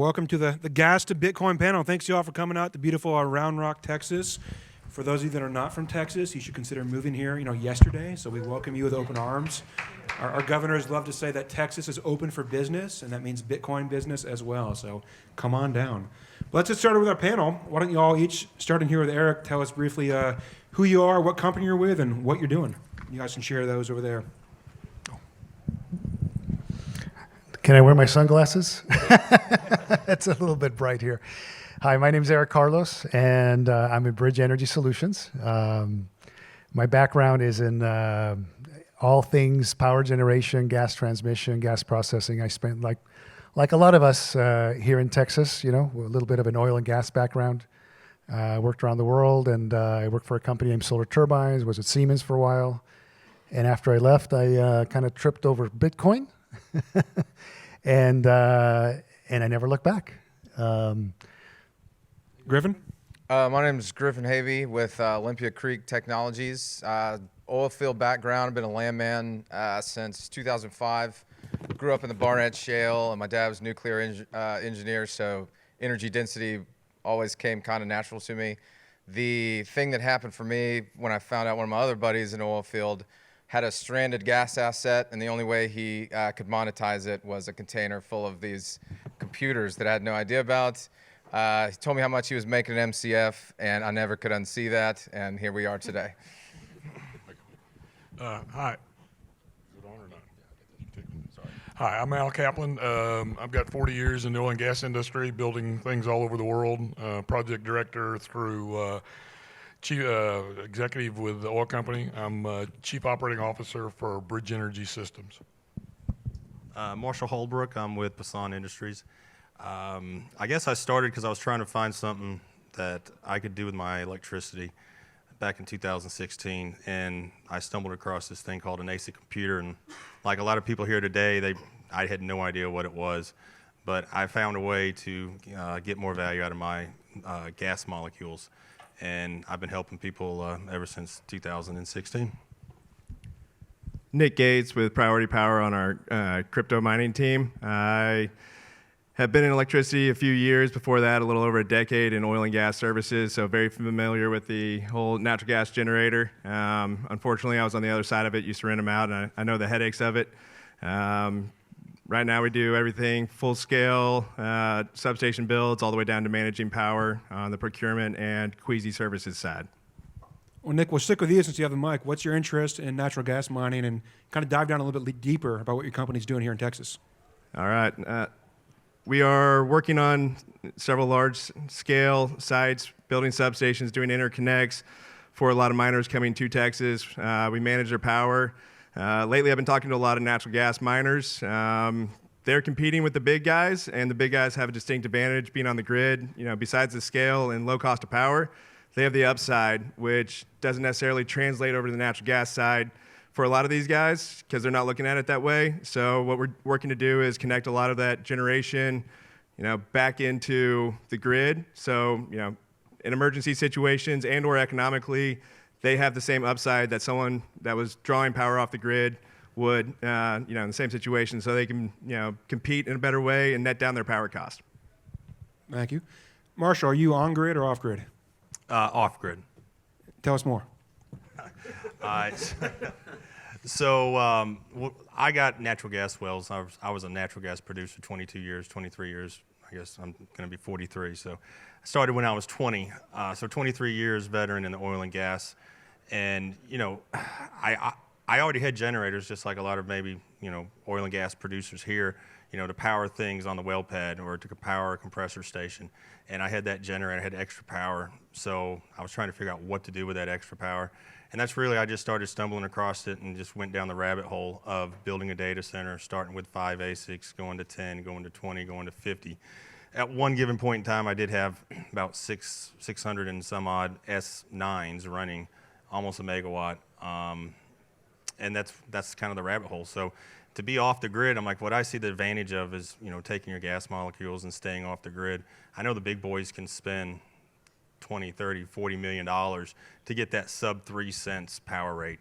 welcome to the Gas to Bitcoin panel. Thanks, y'all, for coming out to beautiful Round Rock, Texas. For those of you that are not from Texas, you should consider moving here, yesterday. So we welcome you with open arms. Our governors love to say that Texas is open for business, and that means Bitcoin business as well. So come on down. But let's get started with our panel. Why don't you all each, starting here with Eric, tell us briefly who you are, what company you're with, and what you're doing. You guys can share those over there. Can I wear my sunglasses? It's a little bit bright here. Hi, my name is Eric Carlos, and I'm at Bridge Energy Solutions. My background is in all things power generation, gas transmission, gas processing. I spent, like a lot of us here in Texas, a little bit of an oil and gas background. Worked around the world, and I worked for a company named Solar Turbines, was at Siemens for a while. And after I left, I kind of tripped over Bitcoin. And I never looked back. Griffin? My name is Griffin Havey with Olympia Creek Technologies. Oil field background. I've been a landman since 2005. Grew up in the Barnett Shale, and my dad was a nuclear engineer, so energy density always came kind of natural to me. The thing that happened for me when I found out one of my other buddies in the oil field had a stranded gas asset, and the only way he could monetize it was a container full of these computers that I had no idea about. He told me how much he was making at MCF, and I never could unsee that, and here we are today. Hi. Is it on or not? Sorry. Hi, I'm Al Kaplan. I've got 40 years in the oil and gas industry, building things all over the world, project director through Chief executive with the oil company. I'm Chief Operating Officer for Bridge Energy Systems. Marshall Holbrook. I'm with Passan Industries. I guess I started because I was trying to find something that I could do with my electricity back in 2016, and I stumbled across this thing called an ASIC computer. And like a lot of people here today, I had no idea what it was, but I found a way to get more value out of my gas molecules. And I've been helping people ever since 2016. Nick Gates with Priority Power on our crypto mining team. I have been in electricity a few years. Before that, a little over a decade in oil and gas services, so very familiar with the whole natural gas generator. Unfortunately, I was on the other side of it, used to rent them out, and I know the headaches of it. Right now we do everything full scale, substation builds, all the way down to managing power on the procurement and Queasy services side. Well, Nick, we'll stick with you since you have the mic. What's your interest in natural gas mining, and kind of dive down a little bit deeper about what your company's doing here in Texas? All right. We are working on several large scale sites, building substations, doing interconnects for a lot of miners coming to Texas. We manage their power. Lately, I've been talking to a lot of natural gas miners. They're competing with the big guys, and the big guys have a distinct advantage being on the grid. Besides the scale and low cost of power, they have the upside, which doesn't necessarily translate over to the natural gas side for a lot of these guys because they're not looking at it that way. So what we're working to do is connect a lot of that generation, back into the grid. So, in emergency situations and or economically, they have the same upside that someone that was drawing power off the grid would, in the same situation, so they can, compete in a better way and net down their power cost. Thank you. Marshall, are you on grid or off grid? Off grid. Tell us more. So I got natural gas wells. I was a natural gas producer 22 years, 23 years. I guess I'm going to be 43. So I started when I was 20. So 23 years veteran in the oil and gas. And, I already had generators just like a lot of maybe, oil and gas producers here, to power things on the well pad or to power a compressor station. And I had that generator, I had extra power. So I was trying to figure out what to do with that extra power. And that's really, I just started stumbling across it and just went down the rabbit hole of building a data center, starting with 5 ASICs, going to 10, going to 20, going to 50. At one given point in time, I did have about 600 and some odd S9s running, almost a megawatt. And that's kind of the rabbit hole. So to be off the grid, I'm like, what I see the advantage of is, taking your gas molecules and staying off the grid. I know the big boys can spend 20, 30, 40 million dollars to get that sub 3 cents power rate.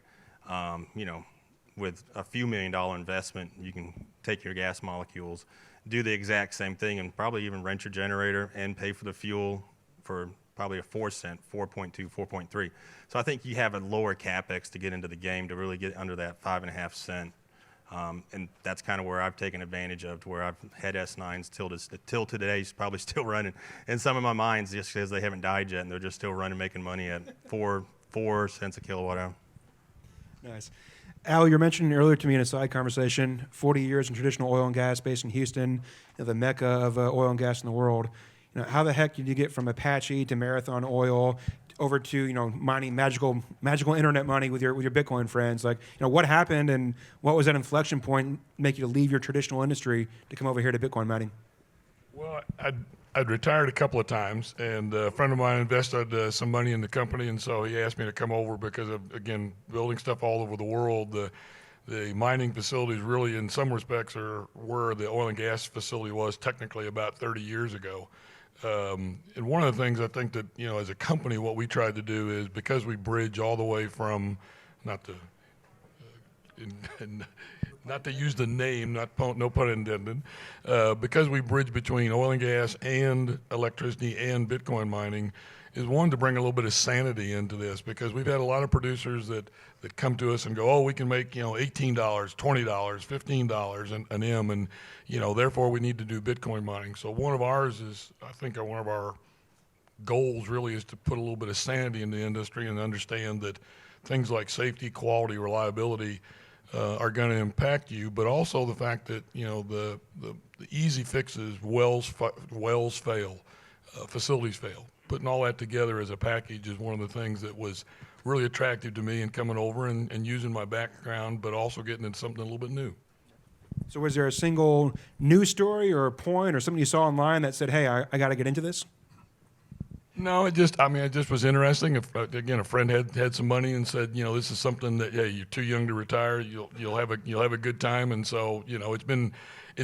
with a few $1 million investment, you can take your gas molecules, do the exact same thing, and probably even rent your generator and pay for the fuel for probably a 4 cent, 4.2, 4.3. So I think you have a lower capex to get into the game to really get under that 5.5 cent. And that's kind of where I've taken advantage of, to where I've had S9s till today, probably still running in some of my mines, just because they haven't died yet, and they're just still running, making money at 4 cents a kilowatt hour. Nice. Al, you were mentioning earlier to me in a side conversation, 40 years in traditional oil and gas based in Houston, you know, the mecca of oil and gas in the world. You know, how the heck did you get from Apache to Marathon Oil over to, you know, mining magical internet money with your Bitcoin friends? Like, you know, what happened and what was that inflection point make you to leave your traditional industry to come over here to Bitcoin mining? Well, I'd retired a couple of times, and a friend of mine invested some money in the company, and so he asked me to come over because of, again, building stuff all over the world. The mining facilities really, in some respects, are where the oil and gas facility was technically about 30 years ago. And one of the things I think that, you know, as a company, what we tried to do is, because we bridge all the way from, not to use the name, no pun intended, because we bridge between oil and gas and electricity and Bitcoin mining, is one, to bring a little bit of sanity into this, because we've had a lot of producers that come to us and go, oh, we can make, you know, $18, $20, $15 an M, and, you know, therefore we need to do Bitcoin mining. So one of ours is, I think one of our goals really is to put a little bit of sanity in the industry and understand that things like safety, quality, reliability are going to impact you, but also the fact that, you know, the easy fixes, wells fail, facilities fail. Putting all that together as a package is one of the things that was really attractive to me in coming over and using my background, but also getting into something a little bit new. So was there a single news story or a point or something you saw online that said, hey, I got to get into this? No, it just was interesting. Again, a friend had some money and said, you know, this is something that, yeah, you're too young to retire. You'll have a good time. And so, you know, it's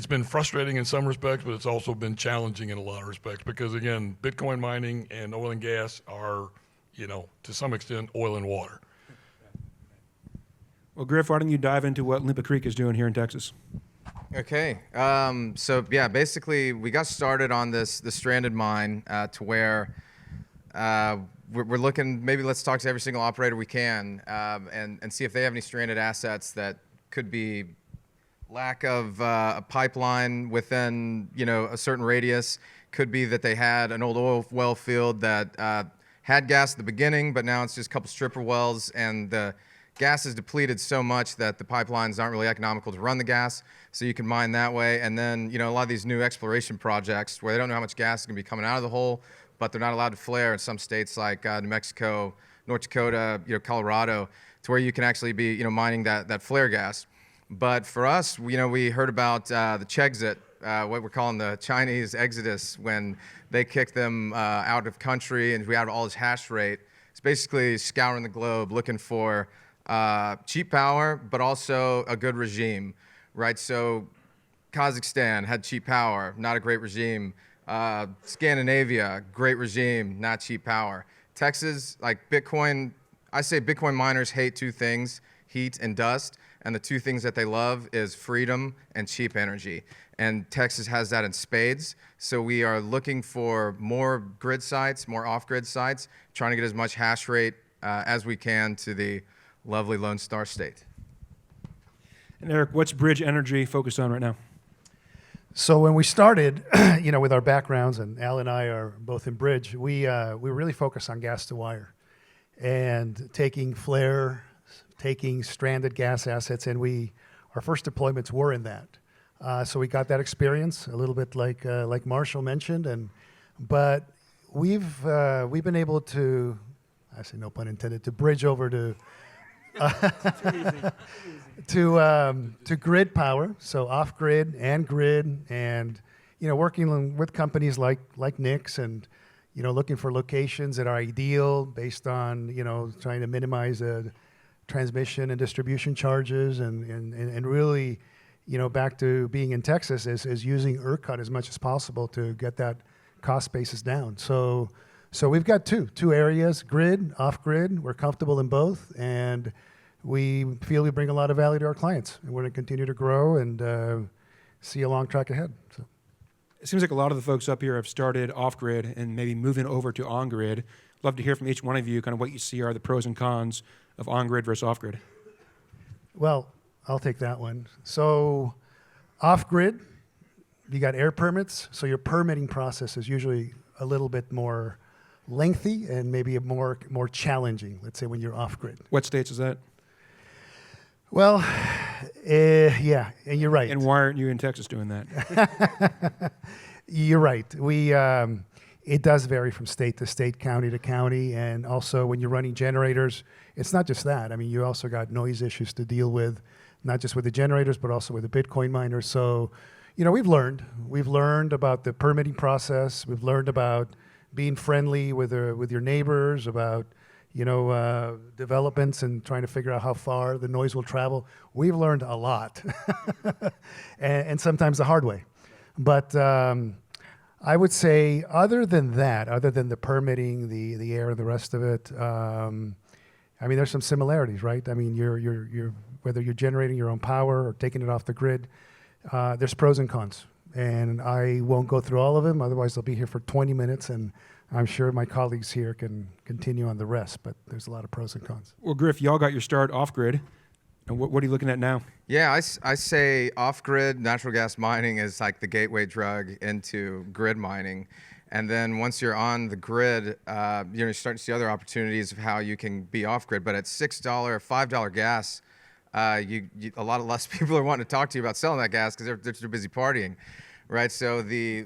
been frustrating in some respects, but it's also been challenging in a lot of respects, because again, Bitcoin mining and oil and gas are, you know, to some extent, oil and water. Well, Griff, why don't you dive into what Limpia Creek is doing here in Texas? Okay. So yeah, basically we got started on this stranded mine to where we're looking. Maybe let's talk to every single operator we can and see if they have any stranded assets that could be lack of a pipeline within, you know, a certain radius. Could be that they had an old oil well field that had gas at the beginning, but now it's just a couple stripper wells, and the gas is depleted so much that the pipelines aren't really economical to run the gas, so you can mine that way. And then, you know, a lot of these new exploration projects where they don't know how much gas is going to be coming out of the hole, but they're not allowed to flare in some states like New Mexico, North Dakota, you know, Colorado, to where you can actually be, you know, mining that flare gas. But for us, you know, we heard about the Chexit, what we're calling the Chinese exodus, when they kicked them out of country and we had all this hash rate. It's basically scouring the globe looking for cheap power, but also a good regime, right? So Kazakhstan had cheap power, not a great regime. Scandinavia, great regime, not cheap power. Texas, like Bitcoin, I say Bitcoin miners hate two things, heat and dust, and the two things that they love is freedom and cheap energy. And Texas has that in spades. So we are looking for more grid sites, more off-grid sites, trying to get as much hash rate as we can to the lovely Lone Star State. And Eric, what's Bridge Energy focused on right now? So when we started, you know, with our backgrounds, and Al and I are both in Bridge, we really focus on gas to wire and taking flare, taking stranded gas assets, and our first deployments were in that. So we got that experience a little bit like Marshall mentioned, but we've been able to, I say no pun intended, to bridge over to to grid power, so off grid, and you know, working with companies like Nix, and you know, looking for locations that are ideal based on, you know, trying to minimize transmission and distribution charges, and really, you know, back to being in Texas is using ERCOT as much as possible to get that cost basis down. So we've got two areas, grid, off grid. We're comfortable in both, and we feel we bring a lot of value to our clients, and we're going to continue to grow and see a long track ahead. So. It seems like a lot of the folks up here have started off-grid and maybe moving over to on-grid. Love to hear from each one of you kind of what you see are the pros and cons of on-grid versus off-grid. Well, I'll take that one. So off-grid, you got air permits, so your permitting process is usually a little bit more lengthy and maybe more challenging, let's say, when you're off-grid. What states is that? Well, yeah, and you're right. And why aren't you in Texas doing that? You're right. It does vary from state to state, county to county, and also when you're running generators, it's not just that. I mean, you also got noise issues to deal with, not just with the generators, but also with the Bitcoin miners. So, you know, we've learned about the permitting process. We've learned about being friendly with your neighbors, about developments and trying to figure out how far the noise will travel. We've learned a lot, and sometimes the hard way. But I would say, other than the permitting, the air, and the rest of it, I mean, there's some similarities, right? I mean, you're whether you're generating your own power or taking it off the grid, there's pros and cons. And I won't go through all of them, otherwise they'll be here for 20 minutes, and I'm sure my colleagues here can continue on the rest, but there's a lot of pros and cons. Well, Griff, y'all got your start off-grid. And what are you looking at now? Yeah, I say off-grid natural gas mining is like the gateway drug into grid mining. And then once you're on the grid, you're starting to see other opportunities of how you can be off-grid. But at $6 or $5 gas, a lot of less people are wanting to talk to you about selling that gas because they're too busy partying, right? So the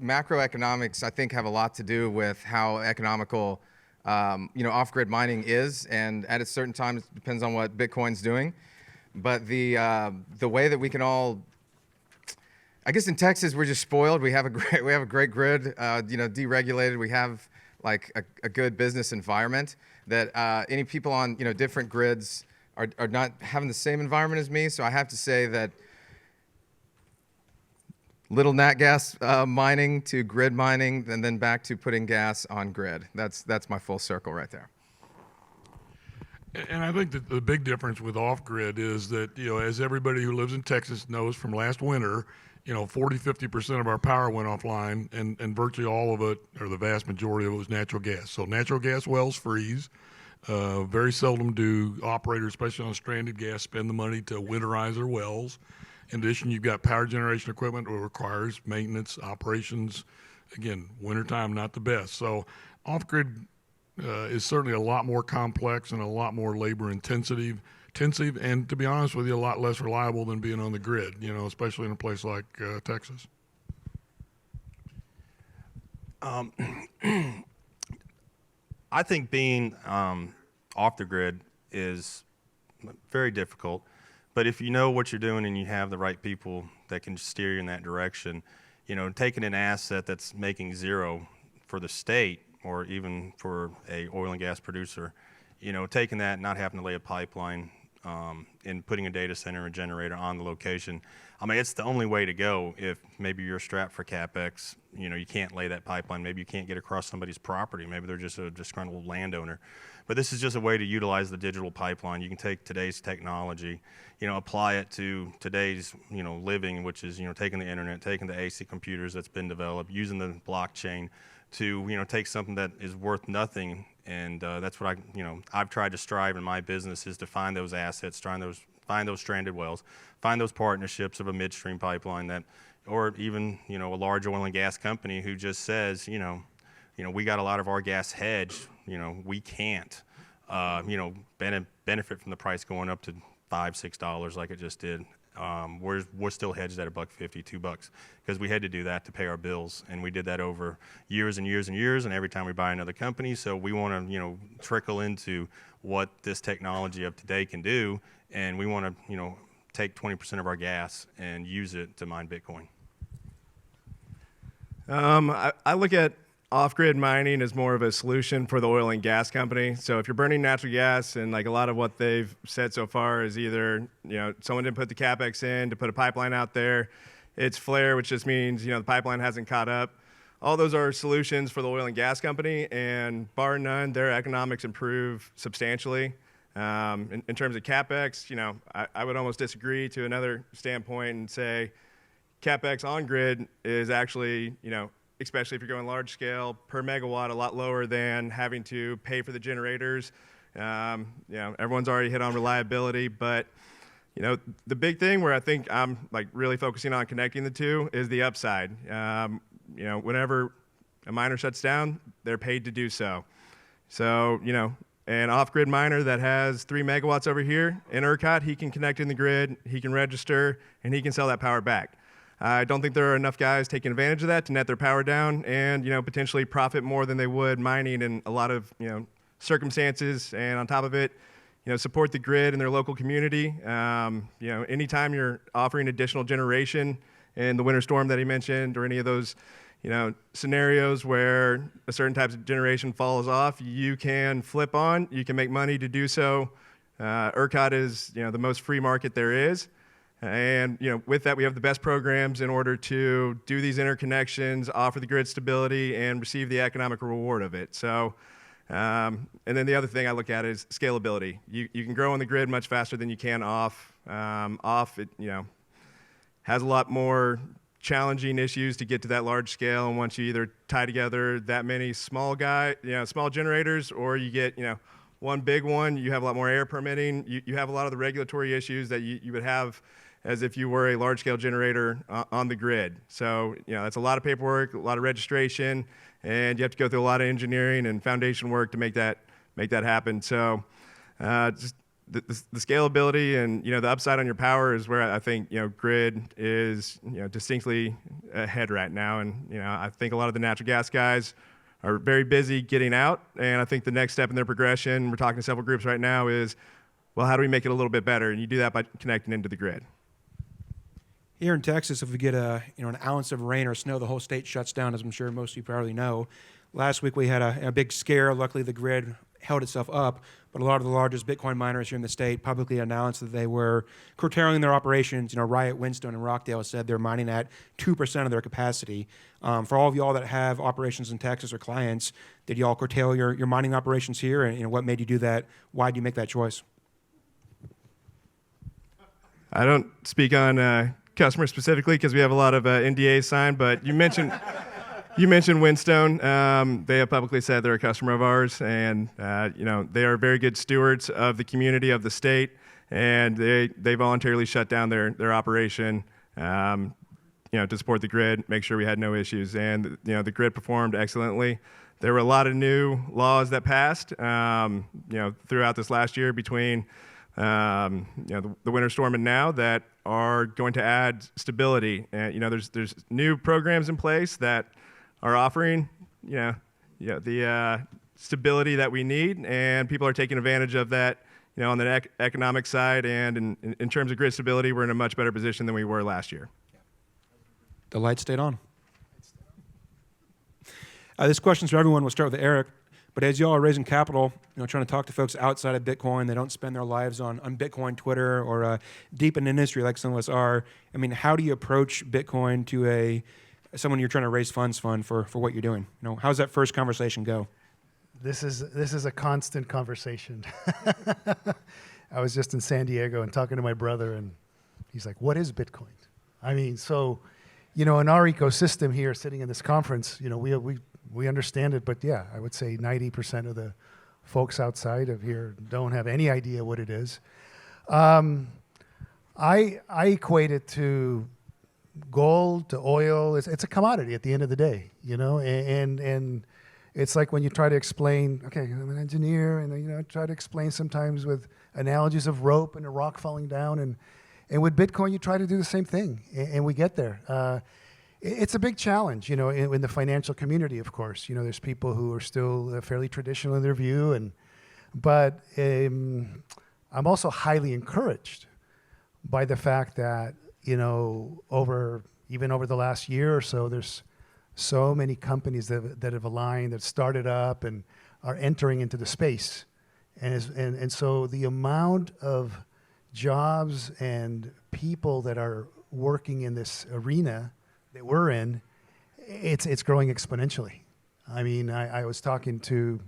macroeconomics, I think, have a lot to do with how economical off-grid mining is, and at a certain time, it depends on what Bitcoin's doing. But the way that we can all, I guess in Texas, we're just spoiled. We have a great grid, deregulated. We have like a good business environment that any people on different grids are not having the same environment as me. So I have to say that little nat gas mining to grid mining, and then back to putting gas on grid. That's my full circle right there. And I think that the big difference with off-grid is that, as everybody who lives in Texas knows from last winter, 40-50% of our power went offline, and virtually all of it, or the vast majority of it, was natural gas. So natural gas wells freeze. Very seldom do operators, especially on stranded gas, spend the money to winterize their wells. In addition, you've got power generation equipment that requires maintenance, operations. Again, wintertime, not the best. So off-grid is certainly a lot more complex and a lot more labor intensive, and to be honest with you, a lot less reliable than being on the grid, especially in a place like Texas. I think being off the grid is very difficult. But if you know what you're doing and you have the right people that can steer you in that direction, taking an asset that's making zero for the state or even for a oil and gas producer, taking that, not having to lay a pipeline and putting a data center and generator on the location. I mean, it's the only way to go if maybe you're strapped for CapEx. You can't lay that pipeline. Maybe you can't get across somebody's property. Maybe they're just a disgruntled landowner. But this is just a way to utilize the digital pipeline. You can take today's technology, apply it to today's, living, which is, taking the internet, taking the AC computers that's been developed, using the blockchain to, take something that is worth nothing. And that's what I've tried to strive in my business, is to find those assets, find those stranded wells, find those partnerships of a midstream pipeline that, or even, a large oil and gas company who just says, we got a lot of our gas hedged, we can't, benefit from the price going up to $5-6 like it just did. We're still hedged at $1.50, $2, because we had to do that to pay our bills, and we did that over years and years and years. And every time we buy another company, so we want to trickle into what this technology of today can do, and we want to take 20% of our gas and use it to mine Bitcoin. I look at off-grid mining as more of a solution for the oil and gas company. So if you're burning natural gas, and like a lot of what they've said so far is either, someone didn't put the CapEx in to put a pipeline out there, it's flare, which just means, the pipeline hasn't caught up. All those are solutions for the oil and gas company, and bar none, their economics improve substantially. In terms of CapEx, I would almost disagree to another standpoint and say CapEx on grid is actually, especially if you're going large scale per megawatt, a lot lower than having to pay for the generators. Everyone's already hit on reliability, but the big thing where I think I'm like really focusing on connecting the two is the upside. Whenever a miner shuts down, they're paid to do so. So, an off-grid miner that has 3 megawatts over here in ERCOT, he can connect in the grid, he can register, and he can sell that power back. I don't think there are enough guys taking advantage of that to net their power down and, potentially profit more than they would mining in a lot of, circumstances. And on top of it, support the grid in their local community. Anytime you're offering additional generation in the winter storm that he mentioned or any of those, scenarios where a certain type of generation falls off, you can flip on, you can make money to do so. ERCOT is, the most free market there is. And, with that, we have the best programs in order to do these interconnections, offer the grid stability, and receive the economic reward of it. So, and then the other thing I look at is scalability. You can grow on the grid much faster than you can off. Off, it, has a lot more challenging issues to get to that large scale. And once you either tie together that many small generators, or you get, one big one, you have a lot more air permitting. You have a lot of the regulatory issues that you would have as if you were a large scale generator on the grid. So, that's a lot of paperwork, a lot of registration, and you have to go through a lot of engineering and foundation work to make that happen. So, just the scalability and the upside on your power is where I think grid is distinctly ahead right now, and I think a lot of the natural gas guys are very busy getting out, and I think the next step in their progression, we're talking to several groups right now, is well, how do we make it a little bit better? And you do that by connecting into the grid. Here in Texas, if we get an ounce of rain or snow, the whole state shuts down, as I'm sure most of you probably know. Last week we had a big scare. Luckily, the grid held itself up, but a lot of the largest Bitcoin miners here in the state publicly announced that they were curtailing their operations. Riot, Whinstone, and Rockdale said they're mining at 2% of their capacity. For all of y'all that have operations in Texas or clients, did y'all curtail your mining operations here? And what made you do that? Why did you make that choice? I don't speak on customers specifically because we have a lot of NDAs signed, but you mentioned Whinstone. They have publicly said they're a customer of ours, and they are very good stewards of the community, of the state, and they voluntarily shut down their operation, to support the grid, make sure we had no issues, and the grid performed excellently. There were a lot of new laws that passed, throughout this last year between the winter storm and now that are going to add stability. And there's new programs in place that are offering, the stability that we need, and people are taking advantage of that, on the economic side, and in terms of grid stability, we're in a much better position than we were last year. The lights stayed on. This question's for everyone. We'll start with Eric. But as y'all are raising capital, trying to talk to folks outside of Bitcoin, they don't spend their lives on Bitcoin Twitter or deep in the industry like some of us are. I mean, how do you approach Bitcoin to someone you're trying to raise funds for what you're doing? How's that first conversation go? This is a constant conversation. I was just in San Diego and talking to my brother, and he's like, "What is Bitcoin?" I mean, so, in our ecosystem here, sitting in this conference, we understand it, but yeah, I would say 90% of the folks outside of here don't have any idea what it is. I equate it to gold, to oil. It's a commodity at the end of the day, and it's like when you try to explain, okay, I'm an engineer, and I try to explain sometimes with analogies of rope and a rock falling down, and with Bitcoin, you try to do the same thing, and we get there. It's a big challenge, in the financial community, of course. There's people who are still fairly traditional in their view, but I'm also highly encouraged by the fact that, over the last year or so, there's so many companies that have aligned, that started up and are entering into the space. And so the amount of jobs and people that are working in this arena that we're in, it's growing exponentially. I mean, I was talking to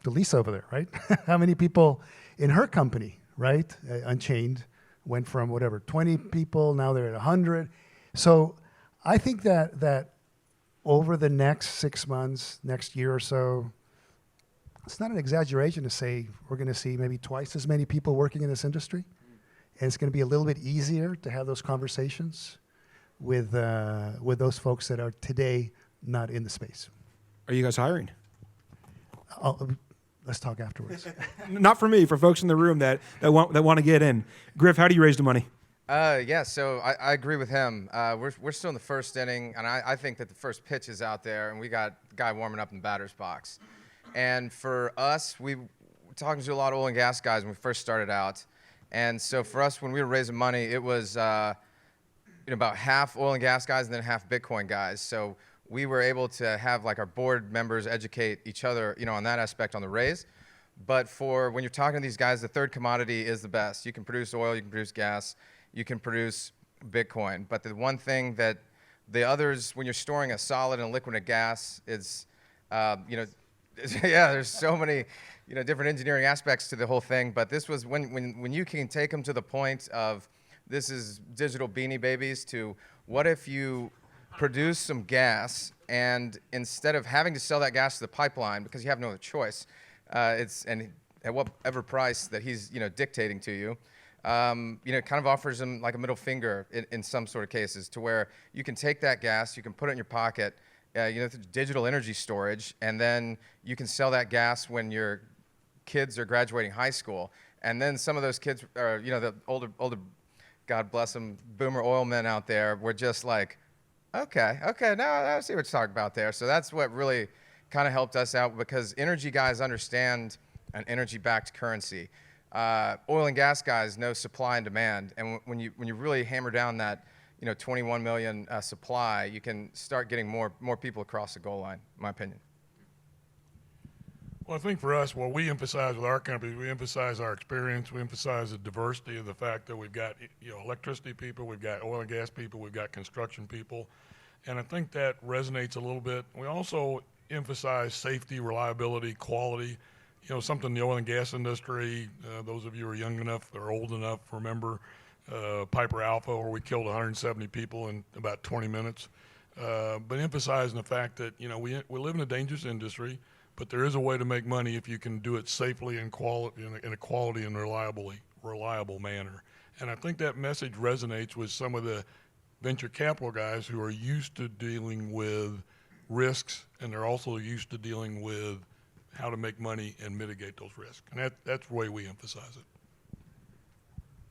to Lisa over there, right? How many people in her company, right? Unchained went from whatever 20 people, now they're at 100. So I think that over the next 6 months, next year or so, it's not an exaggeration to say we're going to see maybe twice as many people working in this industry, and it's going to be a little bit easier to have those conversations with those folks that are today not in the space. Are you guys hiring? Let's talk afterwards. Not for me, for folks in the room that want to get in. Griff, how do you raise the money? Yeah, so I agree with him. We're still in the first inning, and I think that the first pitch is out there, and we got a guy warming up in the batter's box. And for us, we were talking to a lot of oil and gas guys when we first started out. And so for us, when we were raising money, it was about half oil and gas guys and then half Bitcoin guys. So we were able to have like our board members educate each other, on that aspect on the raise. But for when you're talking to these guys, the third commodity is the best. You can produce oil, you can produce gas, you can produce Bitcoin. But the one thing that the others, when you're storing a solid and liquid and gas, is, yeah, there's so many, different engineering aspects to the whole thing. But this was when you can take them to the point of this is digital Beanie Babies to what if you produce some gas and instead of having to sell that gas to the pipeline because you have no other choice, and at whatever price that he's dictating to you, it kind of offers them like a middle finger in some sort of cases to where you can take that gas, you can put it in your pocket, digital energy storage, and then you can sell that gas when your kids are graduating high school. And then some of those kids are, the older, God bless them, boomer oil men out there were just like, okay, now I see what you're talking about there. So that's what really kind of helped us out because energy guys understand an energy-backed currency. Oil and gas guys know supply and demand, and when you really hammer down that 21 million supply, you can start getting more people across the goal line, in my opinion. Well, I think for us, what we emphasize with our company, we emphasize our experience. We emphasize the diversity of the fact that we've got electricity people, we've got oil and gas people, we've got construction people, and I think that resonates a little bit. We also emphasize safety, reliability, quality. Something in the oil and gas industry, those of you who are young enough or old enough remember Piper Alpha, where we killed 170 people in about 20 minutes. But emphasizing the fact that, we live in a dangerous industry, but there is a way to make money if you can do it safely and in a quality and reliable manner. And I think that message resonates with some of the venture capital guys who are used to dealing with risks, and they're also used to dealing with how to make money and mitigate those risks. And that's the way we emphasize it.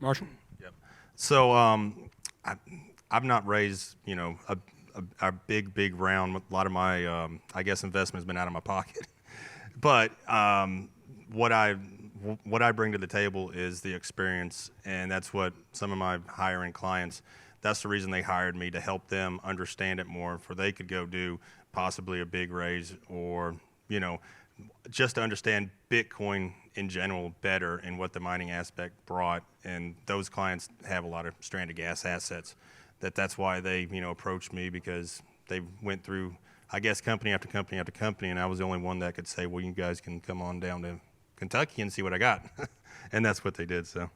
Marshall? Yep. So I've not raised, a big round. A lot of my, investment has been out of my pocket. But what I bring to the table is the experience, and that's what some of my higher-end clients, that's the reason they hired me, to help them understand it more, for they could go do possibly a big raise or, just to understand Bitcoin in general better and what the mining aspect brought. And those clients have a lot of stranded gas assets. That's why they, approached me, because they went through, company after company after company, and I was the only one that could say, well, you guys can come on down to Kentucky and see what I got. And that's what they did, so.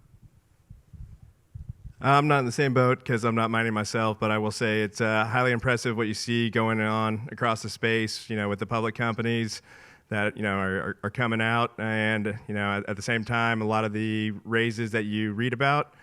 I'm not in the same boat because I'm not mining myself, but I will say it's highly impressive what you see going on across the space, with the public companies that are coming out, and at the same time, a lot of the raises that you read about,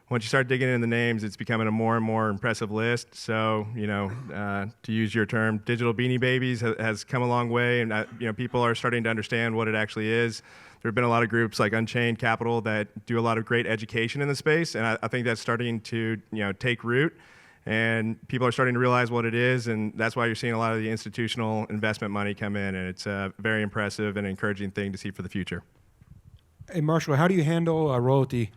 once you start digging into the names, it's becoming a more and more impressive list. So to use your term, digital Beanie Babies has come a long way, and people are starting to understand what it actually is. There have been a lot of groups like Unchained Capital that do a lot of great education in the space, and I think that's starting to take root. And people are starting to realize what it is, and that's why you're seeing a lot of the institutional investment money come in, and it's a very impressive and encouraging thing to see for the future. Hey, Marshall, how do you handle royalty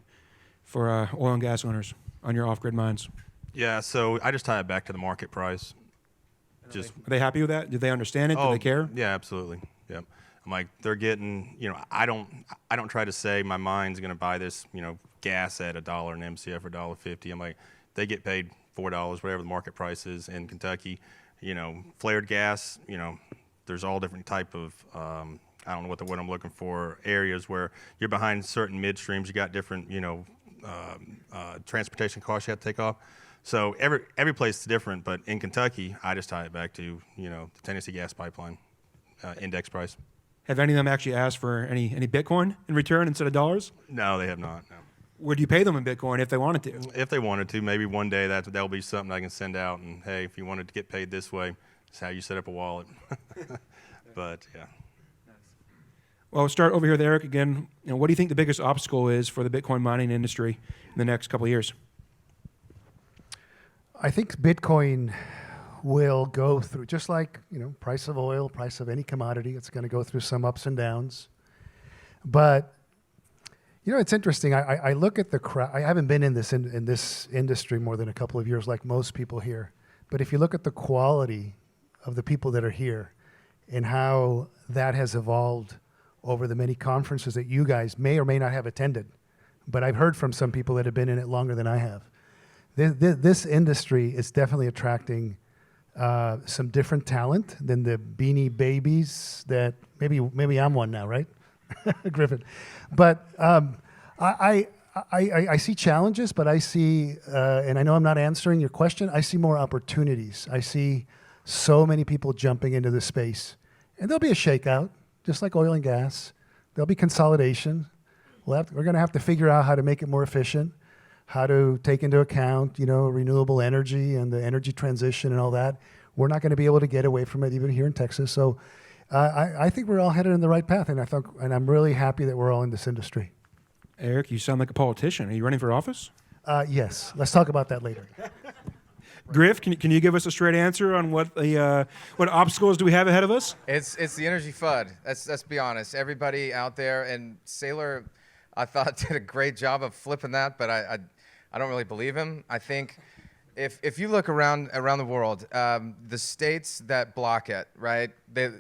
for oil and gas owners on your off-grid mines? Yeah, so I just tie it back to the market price. Are they happy with that? Do they understand it? Do they care? Yeah, absolutely. Yep. I'm like, they're getting, I don't try to say my mine's going to buy this, gas at $1 an MCF or $1.50. I'm like, they get paid $4, whatever the market price is in Kentucky. Flared gas, there's all different type of I don't know what the word I'm looking for, areas where you're behind certain midstreams, you got different, transportation costs you have to take off. So every place is different, but in Kentucky, I just tie it back to, the Tennessee Gas Pipeline index price. Have any of them actually asked for any Bitcoin in return instead of dollars? No, they have not. No. Would you pay them in Bitcoin if they wanted to? If they wanted to, maybe one day that'll be something I can send out. And hey, if you wanted to get paid this way, it's how you set up a wallet. But yeah. Well, we'll start over here with Eric again. What do you think the biggest obstacle is for the Bitcoin mining industry in the next couple of years? I think Bitcoin will go through, just like, price of oil, price of any commodity, it's going to go through some ups and downs. But, it's interesting. I look at the crowd. I haven't been in this industry more than a couple of years like most people here. But if you look at the quality of the people that are here and how that has evolved over the many conferences that you guys may or may not have attended, but I've heard from some people that have been in it longer than I have. This industry is definitely attracting some different talent than the beanie babies that maybe I'm one now, right? Griffin. But I see challenges, but I see, and I know I'm not answering your question, I see more opportunities. I see so many people jumping into this space. And there'll be a shakeout, just like oil and gas. There'll be consolidation. We're going to have to figure out how to make it more efficient, how to take into account, renewable energy and the energy transition and all that. We're not going to be able to get away from it even here in Texas. So I think we're all headed in the right path, and I'm really happy that we're all in this industry. Eric, you sound like a politician. Are you running for office? Yes. Let's talk about that later. Griff, can you give us a straight answer on what obstacles do we have ahead of us? It's the energy FUD. Let's be honest. Everybody out there, and Saylor, I thought, did a great job of flipping that, but I don't really believe him. I think if you look around the world, the states that block it, right?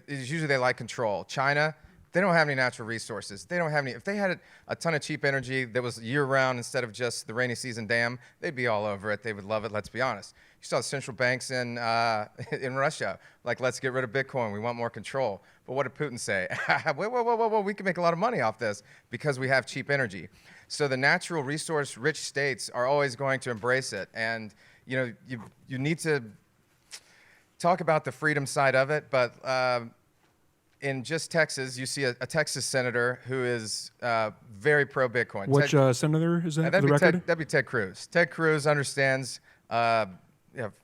Usually they like control. China, they don't have any natural resources. They don't have any. If they had a ton of cheap energy that was year-round instead of just the rainy season dam, they'd be all over it. They would love it. Let's be honest. You saw central banks in Russia, like, let's get rid of Bitcoin. We want more control. But what did Putin say? Whoa, we can make a lot of money off this because we have cheap energy. So the natural resource-rich states are always going to embrace it. And, you need to talk about the freedom side of it, but in just Texas, you see a Texas senator who is very pro-Bitcoin. Which senator is that, for the record? That'd be Ted Cruz. Ted Cruz understands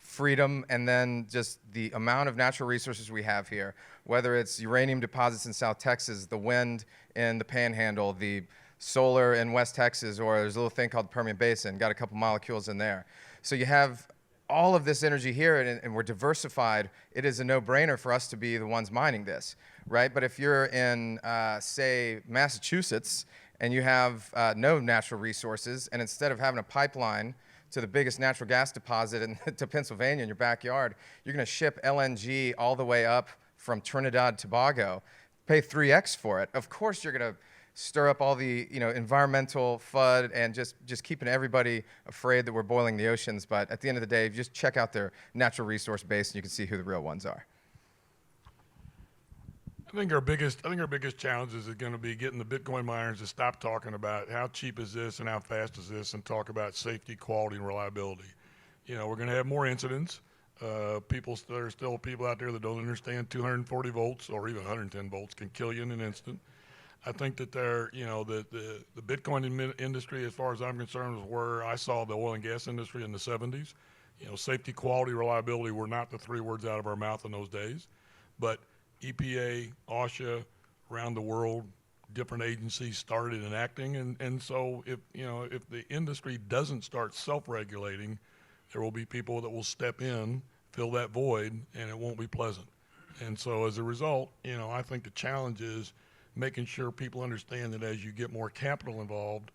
freedom and then just the amount of natural resources we have here, whether it's uranium deposits in South Texas, the wind in the Panhandle, the solar in West Texas, or there's a little thing called the Permian Basin, got a couple molecules in there. So you have all of this energy here, and we're diversified. It is a no-brainer for us to be the ones mining this, right? But if you're in, say, Massachusetts, and you have no natural resources, and instead of having a pipeline to the biggest natural gas deposit to Pennsylvania in your backyard, you're going to ship LNG all the way up from Trinidad, Tobago, pay 3x for it. Of course, you're going to stir up all the environmental FUD and just keeping everybody afraid that we're boiling the oceans. But at the end of the day, just check out their natural resource base, and you can see who the real ones are. I think our biggest challenge is going to be getting the Bitcoin miners to stop talking about how cheap is this and how fast is this, and talk about safety, quality, and reliability. We're going to have more incidents. There are still people out there that don't understand 240 volts or even 110 volts can kill you in an instant. I think that the Bitcoin industry, as far as I'm concerned, is where I saw the oil and gas industry in the 70s. Safety, quality, reliability were not the three words out of our mouth in those days, but EPA, OSHA, around the world, different agencies started enacting, and so if the industry doesn't start self-regulating, there will be people that will step in, fill that void, and it won't be pleasant. And so as a result, I think the challenge is making sure people understand that as you get more capital involved,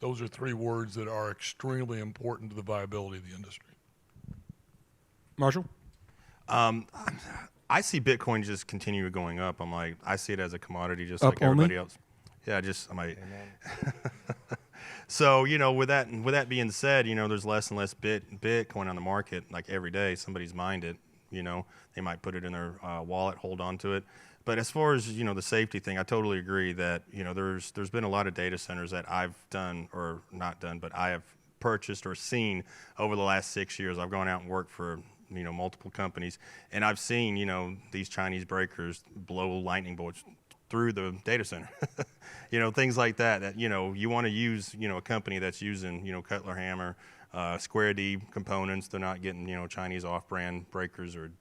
those are three words that are extremely important to the viability of the industry. Marshall? I see Bitcoin just continue going up. I see it as a commodity just Up like everybody only? else. Yeah, So, with that being said, there's less and less Bitcoin on the market. Like every day, somebody's mined it. They might put it in their wallet, hold on to it. But as far as the safety thing, I totally agree that there's been a lot of data centers that I've done or not done, but I have purchased or seen over the last 6 years. I've gone out and worked for multiple companies, and I've seen these Chinese breakers blow lightning bolts through the data center. Things like that. That you want to use a company that's using Cutler Hammer, Square D components. They're not getting Chinese off-brand breakers or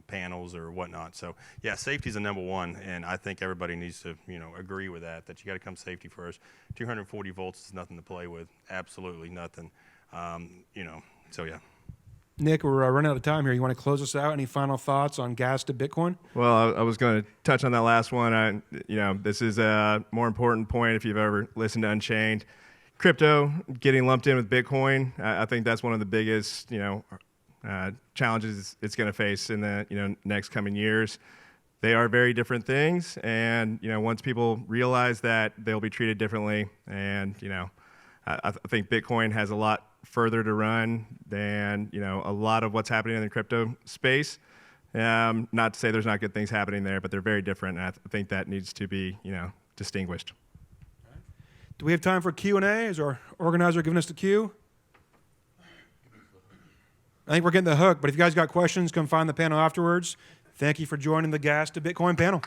panels or whatnot. So yeah, safety is the number one, and I think everybody needs to agree with that. That you got to come safety first. 240 volts is nothing to play with. Absolutely nothing. So yeah. Nick, we're running out of time here. You want to close us out? Any final thoughts on gas to Bitcoin? Well, I was going to touch on that last one. This is a more important point if you've ever listened to Unchained. Crypto getting lumped in with Bitcoin, I think that's one of the biggest, challenges it's going to face in the, next coming years. They are very different things, and once people realize that, they'll be treated differently. And I think Bitcoin has a lot further to run than a lot of what's happening in the crypto space. Not to say there's not good things happening there, but they're very different, and I think that needs to be distinguished. Do we have time for Q&A? Is our organizer giving us the cue? I think we're getting the hook, but if you guys got questions, come find the panel afterwards. Thank you for joining the Gas to Bitcoin panel.